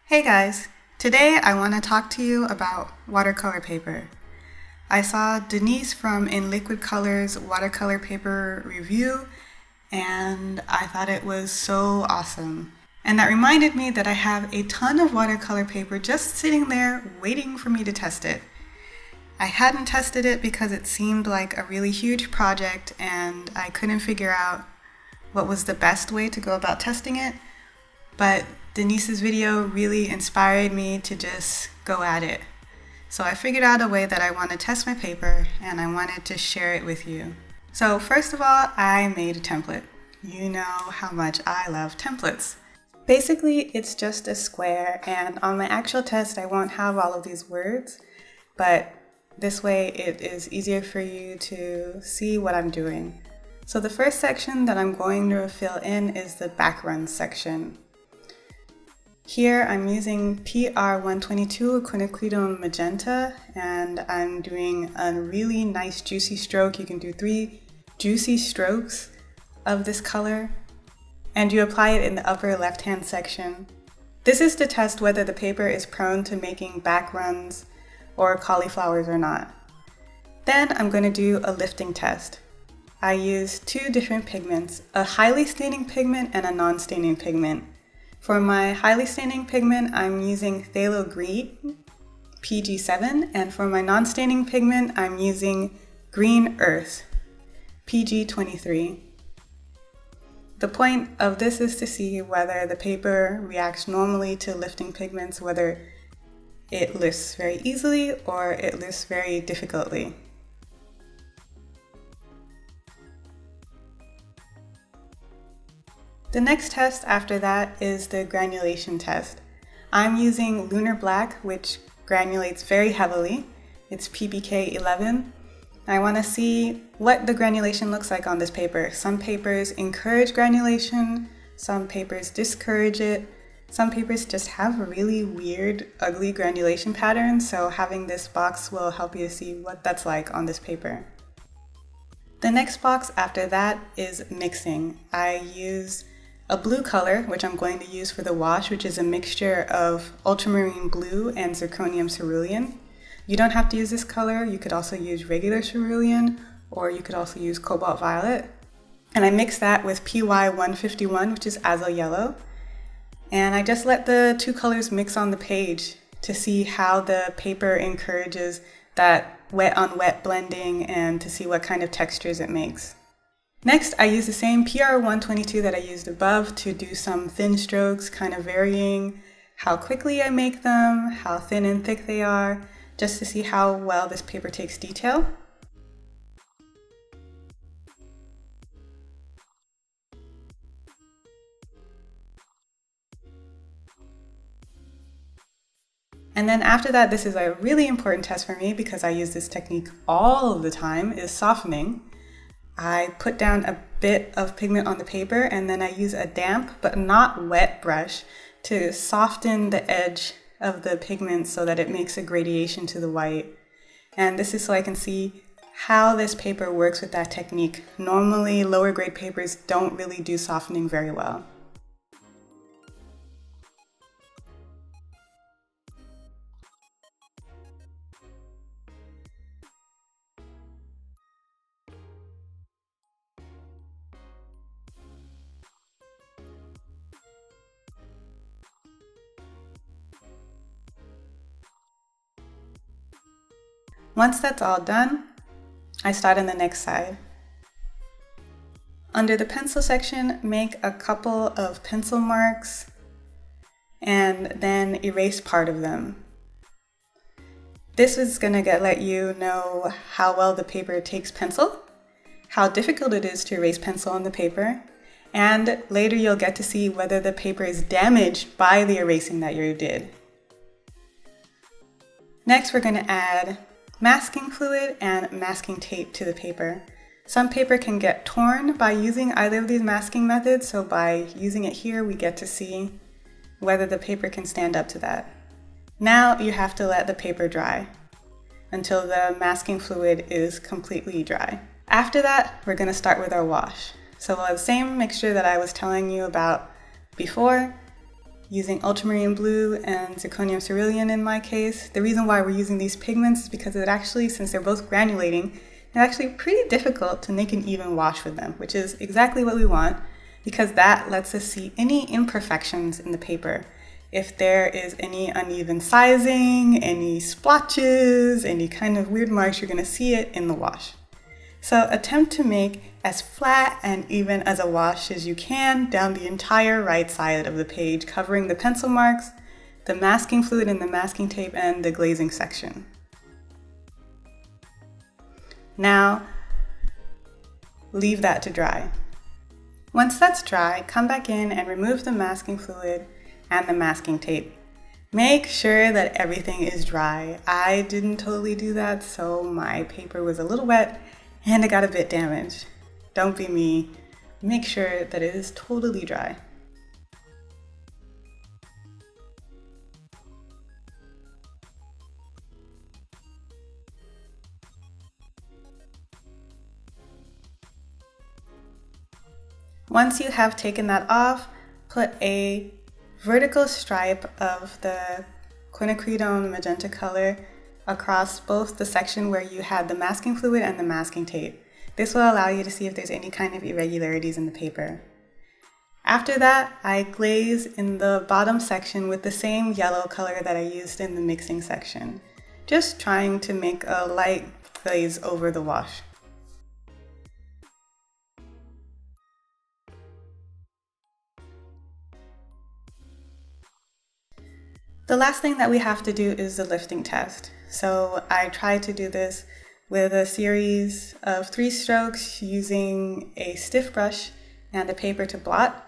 Hey guys, today I want to talk to you about watercolor paper. I saw Denise from In Liquid Colors watercolor paper review and I thought it was so awesome. And that reminded me that I have a ton of watercolor paper just sitting there waiting for me to test it. I hadn't tested it because it seemed like a really huge project and I couldn't figure out what was the best way to go about testing it, but Denise's video really inspired me to just go at it. So I figured out a way that I want to test my paper and I wanted to share it with you. So first of all, I made a template. You know how much I love templates. Basically, it's just a square, and on my actual test I won't have all of these words, but this way it is easier for you to see what I'm doing. So the first section that I'm going to fill in is the background section. Here I'm using PR122 quinacridone magenta, and I'm doing a really nice juicy stroke. You can do 3 juicy strokes of this color, and you apply it in the upper left hand section. This is to test whether the paper is prone to making backruns or cauliflowers or not. Then I'm going to do a lifting test. I use 2 different pigments, a highly staining pigment and a non-staining pigment. For my highly staining pigment, I'm using phthalo green, PG7, and for my non-staining pigment, I'm using green earth, PG23. The point of this is to see whether the paper reacts normally to lifting pigments, whether it lifts very easily or it lifts very difficultly. The next test after that is the granulation test. I'm using Lunar Black, which granulates very heavily. It's PBK11. I want to see what the granulation looks like on this paper. Some papers encourage granulation, some papers discourage it. Some papers just have a really weird, ugly granulation pattern, so having this box will help you see what that's like on this paper. The next box after that is mixing. I use a blue color, which I'm going to use for the wash, which is a mixture of ultramarine blue and zirconium cerulean. You don't have to use this color. You could also use regular cerulean, or you could also use cobalt violet. And I mix that with PY151, which is azo yellow. And I just let the 2 colors mix on the page to see how the paper encourages that wet on wet blending and to see what kind of textures it makes. Next, I use the same PR122 that I used above to do some thin strokes, kind of varying how quickly I make them, how thin and thick they are, just to see how well this paper takes detail. And then after that, this is a really important test for me because I use this technique all the time, is softening. I put down a bit of pigment on the paper and then I use a damp but not wet brush to soften the edge of the pigment so that it makes a gradation to the white. And this is so I can see how this paper works with that technique. Normally, lower grade papers don't really do softening very well. Once that's all done, I start on the next side. Under the pencil section, make a couple of pencil marks and then erase part of them. This is going to let you know how well the paper takes pencil, how difficult it is to erase pencil on the paper, and later you'll get to see whether the paper is damaged by the erasing that you did. Next, we're going to add masking fluid and masking tape to the paper. Some paper can get torn by using either of these masking methods, so by using it here we get to see whether the paper can stand up to that. Now you have to let the paper dry until the masking fluid is completely dry. After that, we're going to start with our wash. So we'll have the same mixture that I was telling you about before. using ultramarine blue and zirconium cerulean in my case. The reason why we're using these pigments is because it actually, since they're both granulating, it's actually pretty difficult to make an even wash with them, which is exactly what we want, because that lets us see any imperfections in the paper. If there is any uneven sizing, any splotches, any kind of weird marks, you're going to see it in the wash. So attempt to make as flat and even as a wash as you can down the entire right side of the page, covering the pencil marks, the masking fluid and the masking tape, and the glazing section. Now, leave that to dry. Once that's dry, come back in and remove the masking fluid and the masking tape. Make sure that everything is dry. I didn't totally do that, so my paper was a little wet and it got a bit damaged. Don't be me. Make sure that it is totally dry. Once you have taken that off, put a vertical stripe of the quinacridone magenta color across both the section where you had the masking fluid and the masking tape. This will allow you to see if there's any kind of irregularities in the paper. After that, I glaze in the bottom section with the same yellow color that I used in the mixing section, just trying to make a light glaze over the wash. The last thing that we have to do is the lifting test. So I tried to do this with a series of 3 strokes using a stiff brush and a paper to blot.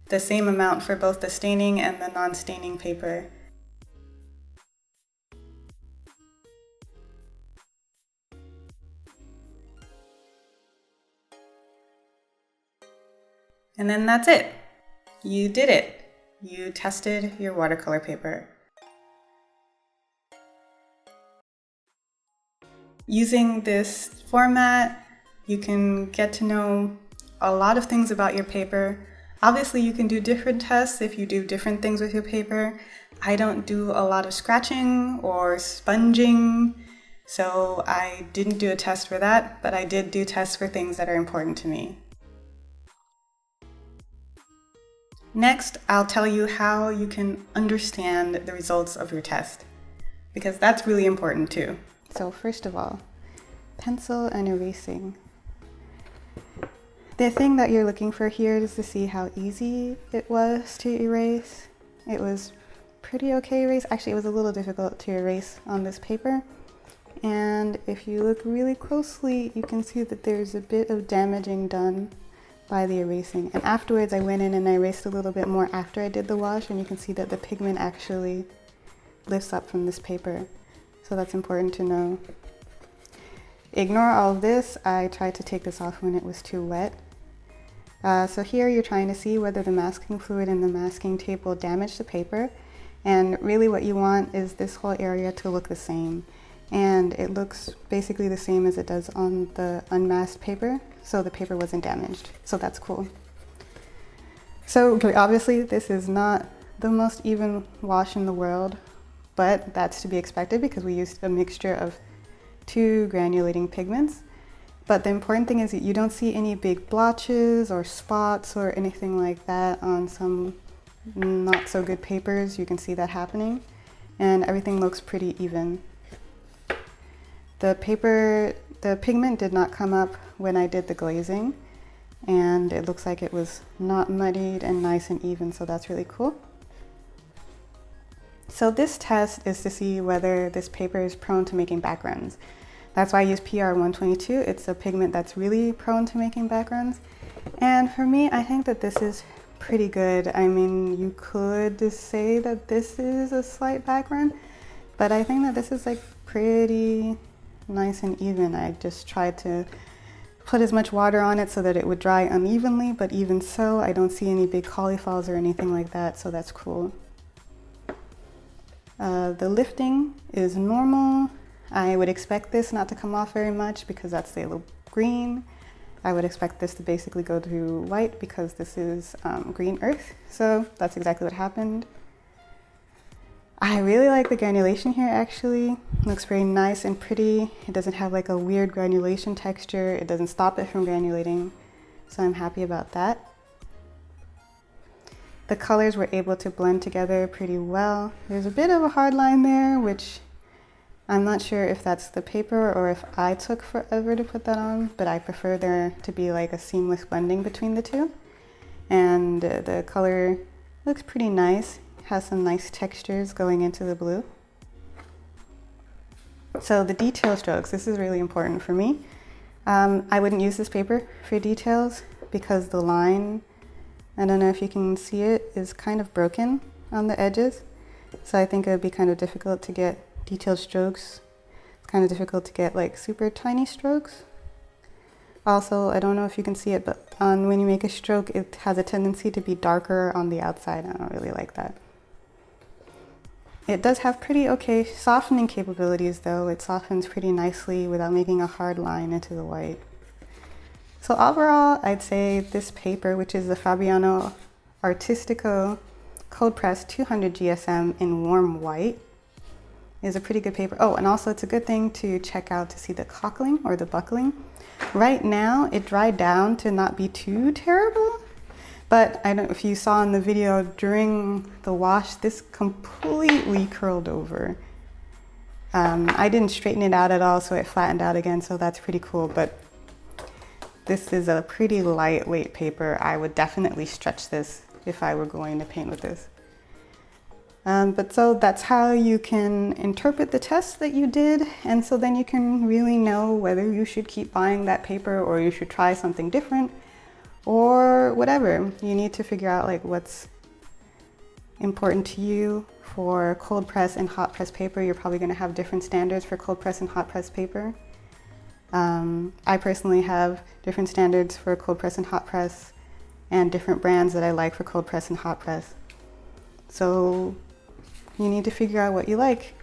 The same amount for both the staining and the non-staining paper. And then that's it. You did it. You tested your watercolor paper. Using this format, you can get to know a lot of things about your paper. Obviously, you can do different tests if you do different things with your paper. I don't do a lot of scratching or sponging, so I didn't do a test for that, but I did do tests for things that are important to me. Next, I'll tell you how you can understand the results of your test, because that's really important too. So first of all, pencil and erasing. The thing that you're looking for here is to see how easy it was to erase. It was pretty okay erase. Actually, it was a little difficult to erase on this paper. And if you look really closely, you can see that there's a bit of damaging done by the erasing. And afterwards, I went in and I erased a little bit more after I did the wash, and you can see that the pigment actually lifts up from this paper. So that's important to know. Ignore all of this. I tried to take this off when it was too wet. So here you're trying to see whether the masking fluid and the masking tape will damage the paper. And really what you want is this whole area to look the same. And it looks basically the same as it does on the unmasked paper. So the paper wasn't damaged. So that's cool. So obviously this is not the most even wash in the world, but that's to be expected because we used a mixture of 2 granulating pigments. But the important thing is that you don't see any big blotches or spots or anything like that on some not so good papers. You can see that happening, and everything looks pretty even. The pigment did not come up when I did the glazing, and it looks like it was not muddied and nice and even, so that's really cool. So this test is to see whether this paper is prone to making backgrounds. That's why I use PR122. It's a pigment that's really prone to making backgrounds. And for me, I think that this is pretty good. I mean, you could say that this is a slight background, but I think that this is like pretty nice and even. I just tried to put as much water on it so that it would dry unevenly, but even so, I don't see any big cauliflows or anything like that, so that's cool. The lifting is normal. I would expect this not to come off very much because that's the yellow green. I would expect this to basically go to white because this is green earth. So that's exactly what happened. I really like the granulation here actually. It looks very nice and pretty. It doesn't have like a weird granulation texture. It doesn't stop it from granulating. So I'm happy about that. The colors were able to blend together pretty well. There's a bit of a hard line there, which I'm not sure if that's the paper or if I took forever to put that on, but I prefer there to be like a seamless blending between the two. And the color looks pretty nice. Has some nice textures going into the blue. So the detail strokes, this is really important for me. I wouldn't use this paper for details because the line, I don't know if you can see it, is kind of broken on the edges. So I think it would be kind of difficult to get detailed strokes. It's kind of difficult to get like super tiny strokes. Also, I don't know if you can see it, but when you make a stroke, it has a tendency to be darker on the outside. I don't really like that. It does have pretty okay softening capabilities though. It softens pretty nicely without making a hard line into the white. So overall, I'd say this paper, which is the Fabriano Artistico Cold Press 200 GSM in warm white, is a pretty good paper. Oh, and also it's a good thing to check out to see the cockling or the buckling. Right now, it dried down to not be too terrible. But I don't know if you saw in the video during the wash, this completely curled over. I didn't straighten it out at all, so it flattened out again, so that's pretty cool. But this is a pretty lightweight paper. I would definitely stretch this if I were going to paint with this. But so that's how you can interpret the test that you did, and so then you can really know whether you should keep buying that paper or you should try something different. Or whatever. You need to figure out like what's important to you for cold press and hot press paper. You're probably going to have different standards for cold press and hot press paper. I personally have different standards for cold press and hot press and different brands that I like for cold press and hot press. So you need to figure out what you like.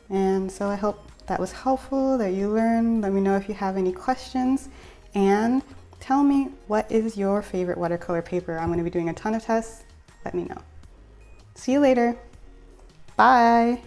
And so I hope that was helpful, that you learned. Let me know if you have any questions, and tell me, what is your favorite watercolor paper? I'm going to be doing a ton of tests. Let me know. See you later. Bye.